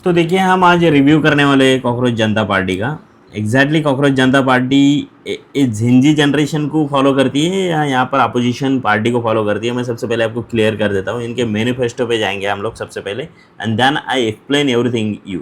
तो देखिए हम आज रिव्यू करने वाले कॉकरोच जनता पार्टी का। एग्जैक्टली कॉकरोच जनता पार्टी इस झिंझी जनरेशन को फॉलो करती है या यहाँ पर अपोजिशन पार्टी को फॉलो करती है, मैं सबसे पहले आपको क्लियर कर देता हूँ। इनके मैनिफेस्टो पे जाएंगे हम लोग सबसे पहले, and then I explain everything you.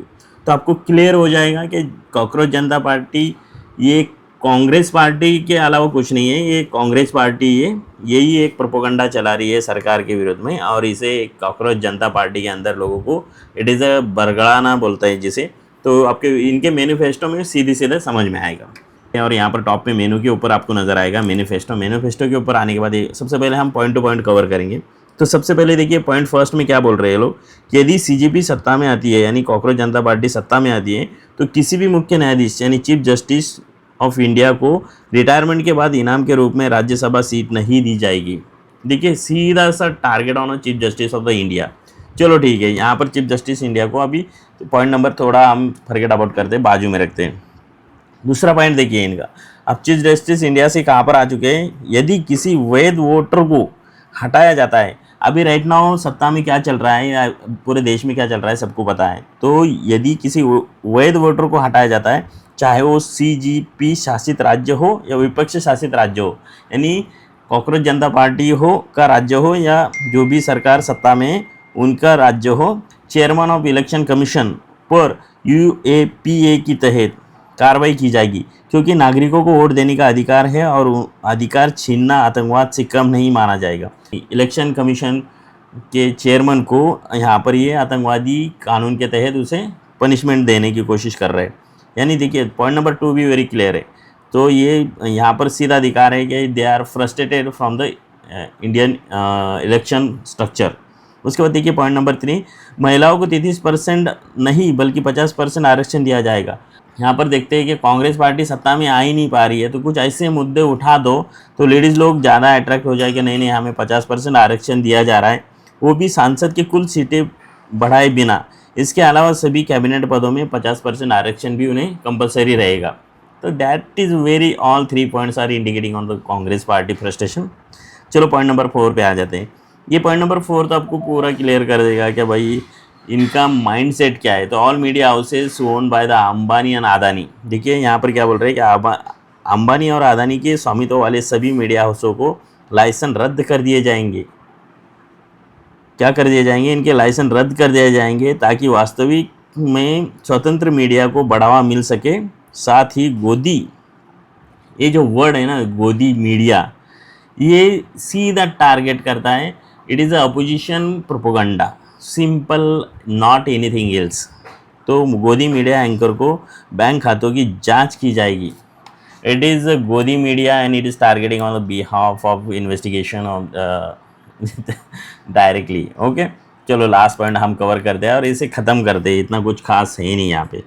तो आपको क्लियर हो जाएगा कि कॉकरोच जनता पार्टी ये कांग्रेस पार्टी के अलावा कुछ नहीं है। ये कांग्रेस पार्टी है, यही एक प्रोपोगंडा चला रही है सरकार के विरुद्ध में, और इसे कॉकरोच जनता पार्टी के अंदर लोगों को इट इज़ अ बरगड़ाना बोलता है जिसे। तो आपके इनके मैनिफेस्टो में सीधे सीधे समझ में आएगा। और यहाँ पर टॉप पे मेनू के ऊपर आपको नजर आएगा मैनिफेस्टो के ऊपर आने के बाद ये सबसे पहले हम पॉइंट टू पॉइंट कवर करेंगे। तो सबसे पहले देखिए पॉइंट फर्स्ट में क्या बोल रहे हैं लोग, यदि सीजेपी सत्ता में आती है यानी कॉकरोच जनता पार्टी सत्ता में आती है तो किसी भी मुख्य न्यायाधीश यानी चीफ जस्टिस ऑफ इंडिया को रिटायरमेंट के बाद इनाम के रूप में राज्यसभा सीट नहीं दी जाएगी। देखिए सीधा सा target on chief justice of the India. चलो ठीक है, यहाँ पर चीफ जस्टिस इंडिया को अभी पॉइंट नंबर थोड़ा हम फॉरगेट अबाउट करते हैं, बाजू में रखते हैं। दूसरा पॉइंट देखिए इनका, अब चीफ जस्टिस इंडिया से कहाँ पर आ चुके हैं, यदि किसी वैध वोटर को हटाया जाता है। अभी राइट नाउ सत्ता में क्या चल रहा है या पूरे देश में क्या चल रहा है सबको पता है। तो यदि किसी वैध वोटर को हटाया जाता है, चाहे वो सीजीपी शासित राज्य हो या विपक्ष शासित राज्य हो, यानी कॉकरोच जनता पार्टी हो का राज्य हो या जो भी सरकार सत्ता में है उनका राज्य हो, चेयरमैन ऑफ इलेक्शन कमीशन पर यूएपीए की तहत कार्रवाई की जाएगी, क्योंकि नागरिकों को वोट देने का अधिकार है और अधिकार छीनना आतंकवाद से कम नहीं माना जाएगा। इलेक्शन कमीशन के चेयरमैन को यहाँ पर ये आतंकवादी कानून के तहत उसे पनिशमेंट देने की कोशिश कर रहे हैं। यानी देखिए पॉइंट नंबर 2 भी वेरी क्लियर है। तो ये यहाँ पर सीधा अधिकार है कि they are frustrated from the Indian election structure. उसके बाद देखिए पॉइंट नंबर 3, महिलाओं को 33% नहीं बल्कि 50% आरक्षण दिया जाएगा। यहाँ पर देखते हैं कि कांग्रेस पार्टी सत्ता में आ ही नहीं पा रही है, तो कुछ ऐसे मुद्दे उठा दो तो लेडीज़ लोग ज़्यादा अट्रैक्ट हो जाए कि नहीं नहीं हमें 50% आरक्षण दिया जा रहा है, वो भी सांसद की कुल सीटें बढ़ाए बिना। इसके अलावा सभी कैबिनेट पदों में 50% आरक्षण भी उन्हें कंपलसरी रहेगा। तो that is very all 3 points are indicating on the Congress party frustration. चलो पॉइंट नंबर 4 पे आ जाते हैं। ये पॉइंट नंबर 4 तो आपको पूरा क्लियर कर देगा कि भाई इनका माइंडसेट क्या है। तो all media houses own by the Ambani and Adani. देखिए यहाँ पर क्या बोल रहे हैं कि अंबानी और अदानी के स्वामित्व वाले सभी मीडिया हाउसों को लाइसेंस रद्द कर दिए जाएंगे। क्या कर दिए जाएंगे, इनके लाइसेंस रद्द कर दिए जाएंगे ताकि वास्तविक में स्वतंत्र मीडिया को बढ़ावा मिल सके। साथ ही गोदी, ये जो वर्ड है ना गोदी मीडिया, ये सीधा टारगेट करता है, it is a opposition propaganda, simple, not anything else. तो गोदी मीडिया एंकर को बैंक खातों की जांच की जाएगी। इट इज़ गोदी media and it is targeting on the behalf of investigation of directly. Okay, चलो लास्ट पॉइंट हम कवर करते हैं और इसे ख़त्म करते हैं, इतना कुछ खास है नहीं यहाँ पे।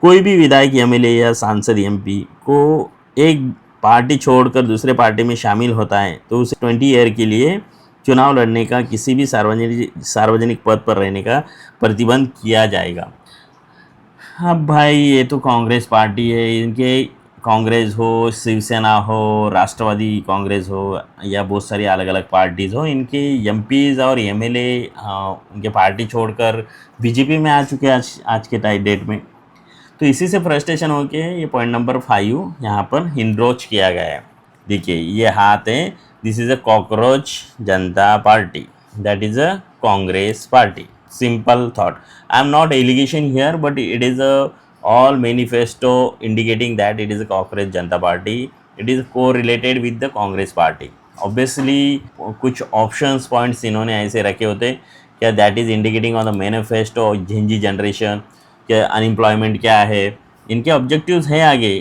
कोई भी विधायक एमएलए या सांसद एमपी को एक पार्टी छोड़कर दूसरे पार्टी में शामिल होता है तो उसे 20 ईयर के लिए चुनाव लड़ने का, किसी भी सार्वजनिक पद पर रहने का प्रतिबंध किया जाएगा। अब भाई ये तो कांग्रेस पार्टी है, इनके कांग्रेस हो, शिवसेना हो, राष्ट्रवादी कांग्रेस हो या बहुत सारी अलग अलग पार्टीज़ हो, इनके एमपीज़ और एमएलए उनके पार्टी छोड़कर बीजेपी में आ चुके हैं आज के डेट में। तो इसी से फ्रस्ट्रेशन होके ये पॉइंट नंबर 5 यहाँ पर इंड्रोच किया गया है। देखिए ये हाथ है, this is a cockroach Janata party, that is a Congress party. Simple thought. I am not allegation here, but it is a all manifesto indicating that it is a cockroach Janata party. It is correlated with the Congress party. Obviously कुछ options points इन्होंने ऐसे रखे होते क्या that is indicating on the manifesto Gen Z generation, क्या unemployment क्या है, इनके ऑब्जेक्टिव्स हैं आगे।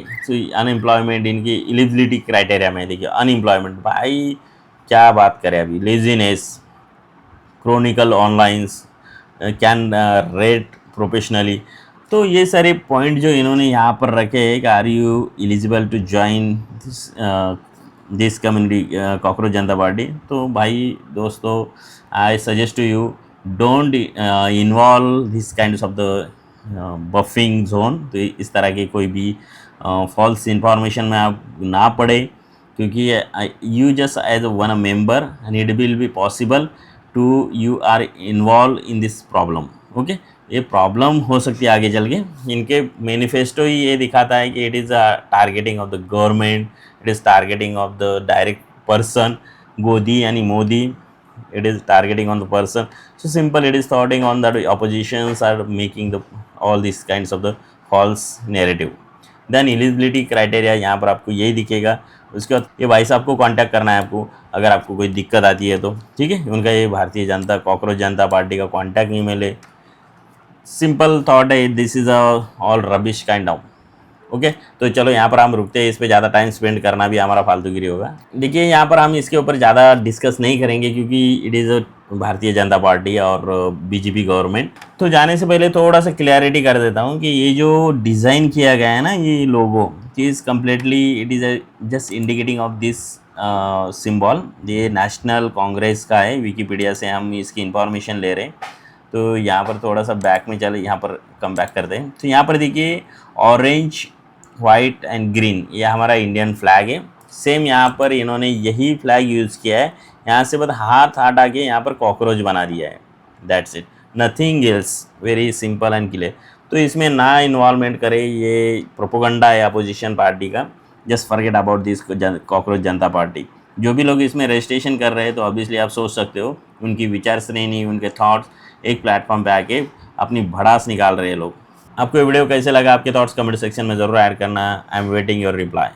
अनएम्प्लॉयमेंट इनकी एलिजिबिलिटी क्राइटेरिया में देखिए, अनएम्प्लॉयमेंट भाई क्या बात करें अभी, laziness, chronicle onlines, can rate professionally. तो ये सारे पॉइंट जो इन्होंने यहाँ पर रखे हैं कि are you eligible to join this community cockroach Janata party. तो भाई दोस्तों I suggest to you don't involve this kind of the buffing zone. तो इस तरह के कोई भी फॉल्स इंफॉर्मेशन में आप ना पड़े, क्योंकि you just as one a member and it will be possible to you are involved in this problem. Okay, ये प्रॉब्लम हो सकती है आगे चल के। इनके मैनिफेस्टो ही ये दिखाता है कि it is targeting of the government, it is targeting of the direct person गोदी यानी Modi, it is targeting on the person. So simple, it is thoughting on that oppositions are making the all these kinds of the false narrative. Then eligibility criteria यहाँ पर आपको यही दिखेगा। उसके बाद ये भाई साहब को कांटेक्ट करना है आपको, अगर आपको कोई दिक्कत आती है तो, ठीक है। उनका ये भारतीय जनता कॉकरोच जनता पार्टी का कांटेक्ट ईमेल है। सिंपल थॉट है, this is a all rubbish kind of. Okay, तो चलो यहाँ पर हम रुकते हैं, इस पे ज़्यादा टाइम स्पेंड करना भी हमारा फालतूगिरी होगा। देखिए यहाँ पर हम इसके ऊपर ज़्यादा डिस्कस नहीं करेंगे क्योंकि it is Bharatiya Janata party और बीजेपी गवर्नमेंट। तो जाने से पहले थोड़ा सा क्लियरिटी कर देता हूँ कि ये जो डिज़ाइन किया गया है ना, ये logo is completely it is just indicating of this symbol. ये नेशनल कांग्रेस का है, विकीपीडिया से हम इसकी इंफॉर्मेशन ले रहे हैं। तो यहाँ पर थोड़ा सा बैक में चले, यहाँ पर कम बैक करते हैं। तो यहाँ पर देखिए ऑरेंज वाइट एंड ग्रीन, ये हमारा इंडियन फ्लैग है। सेम यहाँ पर इन्होंने यही फ्लैग यूज़ किया है, यहाँ से बस हाथ हटा के यहाँ पर कॉकरोच बना दिया है, that's it, nothing else, very simple and clear. तो इसमें ना इन्वॉल्वमेंट करें, ये प्रोपोगंडा है अपोजिशन पार्टी का, just forget about this cockroach Janata party. जो भी लोग इसमें रजिस्ट्रेशन कर रहे हैं तो ऑब्वियसली आप सोच सकते हो उनकी विचार श्रेणी, उनके थॉट्स एक प्लेटफॉर्म पे आके अपनी भड़ास निकाल रहे हैं लोग। आपको ये वीडियो कैसे लगा, आपके थॉट्स कमेंट सेक्शन में ज़रूर ऐड करना। I am waiting your reply.